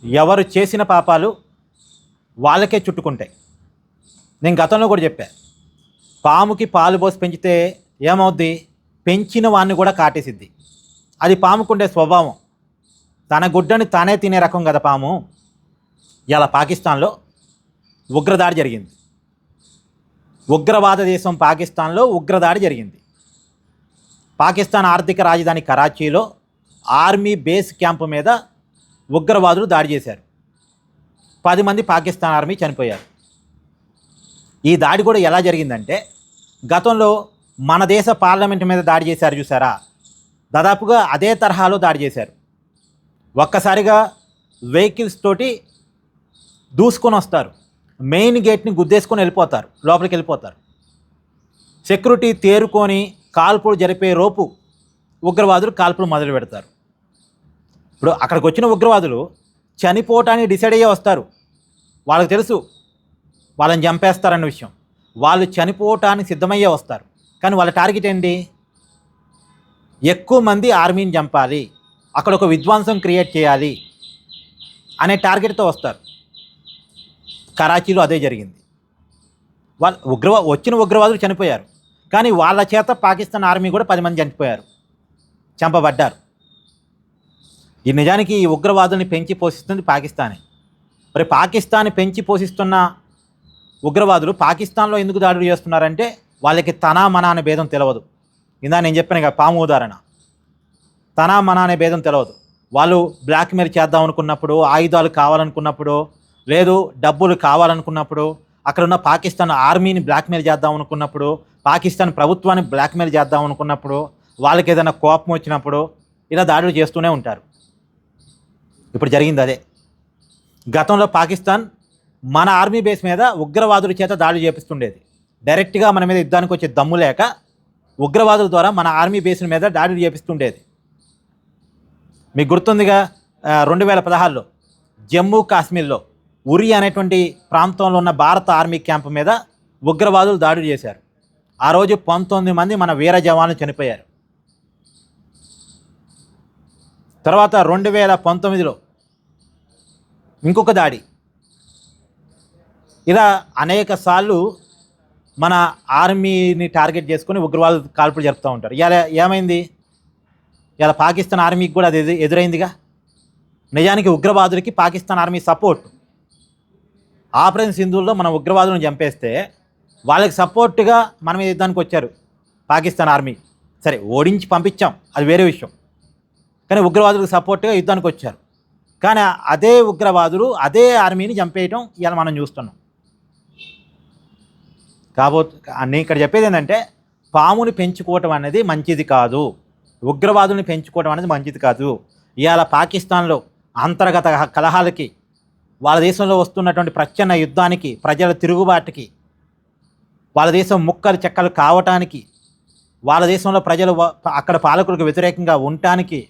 ఎవరు చేసిన పాపాలు వాళ్ళకే చుట్టుకుంటాయి. నేను గతంలో కూడా చెప్పా, పాముకి పాలు పోసి పెంచితే ఏమవుద్ది? పెంచిన వాడిని కూడా కాటేసిద్ది. అది పాముకుండే స్వభావం. తన గుడ్డని తానే తినే రకం కదా పాము. ఇలా పాకిస్తాన్లో ఉగ్రదాడి జరిగింది. ఉగ్రవాద దేశం పాకిస్తాన్లో ఉగ్రదాడి జరిగింది. పాకిస్తాన్ ఆర్థిక రాజధాని కరాచీలో ఆర్మీ బేస్ క్యాంపు మీద ఉగ్రవాదులు దాడి చేశారు. 10 మంది పాకిస్తాన్ ఆర్మీ చనిపోయారు. ఈ దాడి కూడా ఎలా జరిగిందంటే, గతంలో మన దేశ పార్లమెంటు మీద దాడి చేశారు చూసారా, దాదాపుగా అదే తరహాలో దాడి చేశారు. ఒక్కసారిగా వెహికల్స్ తోటి దూసుకొని వస్తారు, మెయిన్ గేట్ని గుద్దేసుకొని వెళ్ళిపోతారు, లోపలికి వెళ్ళిపోతారు. సెక్యూరిటీ తేరుకొని కాల్పులు జరిపే రోపు ఉగ్రవాదులు కాల్పులు మొదలు పెడతారు. ఇప్పుడు అక్కడికి వచ్చిన ఉగ్రవాదులు చనిపోవటానికి డిసైడ్ అయ్యే వస్తారు. వాళ్ళకి తెలుసు వాళ్ళని చంపేస్తారన్న విషయం. వాళ్ళు చనిపోవటానికి సిద్ధమయ్యే వస్తారు. కానీ వాళ్ళ టార్గెట్ ఏంటి? ఎక్కువ మంది ఆర్మీని చంపాలి, అక్కడ ఒక విధ్వంసం క్రియేట్ చేయాలి అనే టార్గెట్తో వస్తారు. కరాచీలో అదే జరిగింది. వచ్చిన ఉగ్రవాదులు చనిపోయారు, కానీ వాళ్ళ చేత పాకిస్తాన్ ఆర్మీ కూడా 10 మంది చనిపోయారు, చంపబడ్డారు. ఈ నిజానికి ఈ ఉగ్రవాదుల్ని పెంచి పోషిస్తుంది పాకిస్తానే. మరి పాకిస్తాన్ పెంచి పోషిస్తున్న ఉగ్రవాదులు పాకిస్తాన్లో ఎందుకు దాడులు చేస్తున్నారంటే, వాళ్ళకి తనా మనా అనే భేదం తెలియదు. ఇందా నేను చెప్పాను కదా పాము ఉదాహరణ, తనా మనా అనే భేదం తెలియదు. వాళ్ళు బ్లాక్మెయిల్ చేద్దాం అనుకున్నప్పుడు, ఆయుధాలు కావాలనుకున్నప్పుడు, లేదు డబ్బులు కావాలనుకున్నప్పుడు, అక్కడ ఉన్న పాకిస్తాన్ ఆర్మీని బ్లాక్మెయిల్ చేద్దాం అనుకున్నప్పుడు, పాకిస్తాన్ ప్రభుత్వాన్ని బ్లాక్మెయిల్ చేద్దాం అనుకున్నప్పుడు, వాళ్ళకి ఏదైనా కోపం వచ్చినప్పుడు ఇలా దాడులు చేస్తూనే ఉంటారు. ఇప్పుడు జరిగింది అదే. గతంలో పాకిస్తాన్ మన ఆర్మీ బేస్ మీద ఉగ్రవాదుల చేత దాడులు చేపిస్తుండేది. డైరెక్ట్గా మన మీద యుద్ధానికి వచ్చే దమ్ము లేక ఉగ్రవాదుల ద్వారా మన ఆర్మీ బేస్ల మీద దాడులు చేపిస్తుండేది. మీకు గుర్తుందిగా, 2016లో జమ్మూ కాశ్మీర్లో ఉరి అనేటువంటి ప్రాంతంలో ఉన్న భారత ఆర్మీ క్యాంపు మీద ఉగ్రవాదులు దాడులు చేశారు. ఆ రోజు 19 మంది మన వీర జవాన్లు చనిపోయారు. తర్వాత 2019లో ఇంకొక దాడి. ఇలా అనేక సార్లు మన ఆర్మీని టార్గెట్ చేసుకొని ఉగ్రవాదులు కాల్పులు జరుపుతూ ఉంటారు. ఇలా ఏమైంది? ఇలా పాకిస్తాన్ ఆర్మీకి కూడా అది ఎదురైందిగా. నిజానికి ఉగ్రవాదులకి పాకిస్తాన్ ఆర్మీ సపోర్ట్. ఆపరేషన్ సింధూర్లో మన ఉగ్రవాదులను చంపేస్తే వాళ్ళకి సపోర్ట్గా మన మీద యుద్ధానికి వచ్చారు పాకిస్తాన్ ఆర్మీ. సరే, ఓడించి పంపించాం, అది వేరే విషయం. కానీ ఉగ్రవాదులకు సపోర్ట్గా యుద్ధానికి వచ్చారు. కానీ అదే ఉగ్రవాదులు అదే ఆర్మీని చంపేయటం ఇలా మనం చూస్తున్నాం. కాబోతే నేను ఇక్కడ చెప్పేది ఏంటంటే, పాముని పెంచుకోవటం అనేది మంచిది కాదు, ఉగ్రవాదుల్ని పెంచుకోవటం అనేది మంచిది కాదు. ఇవాళ పాకిస్తాన్లో అంతర్గత కలహాలకి, వాళ్ళ దేశంలో వస్తున్నటువంటి ప్రచ్ఛన్న యుద్ధానికి, ప్రజల తిరుగుబాటుకి, వాళ్ళ దేశం ముక్కలు చెక్కలు కావటానికి, వాళ్ళ దేశంలో ప్రజలు అక్కడ పాలకులకు వ్యతిరేకంగా ఉండటానికి,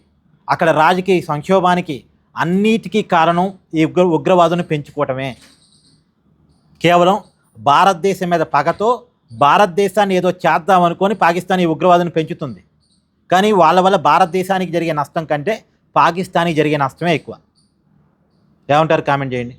అక్కడ రాజకీయ సంక్షోభానికి అన్నిటికీ కారణం ఈ ఉగ్రవాదుని పెంచుకోవటమే. కేవలం భారతదేశం మీద పగతో భారతదేశాన్ని ఏదో చేద్దాం అనుకొని పాకిస్తాన్ ఈ ఉగ్రవాదుని పెంచుతుంది. కానీ వాళ్ళ వల్ల భారతదేశానికి జరిగే నష్టం కంటే పాకిస్తాన్కి జరిగే నష్టమే ఎక్కువ. ఏమంటారు? కామెంట్ చేయండి.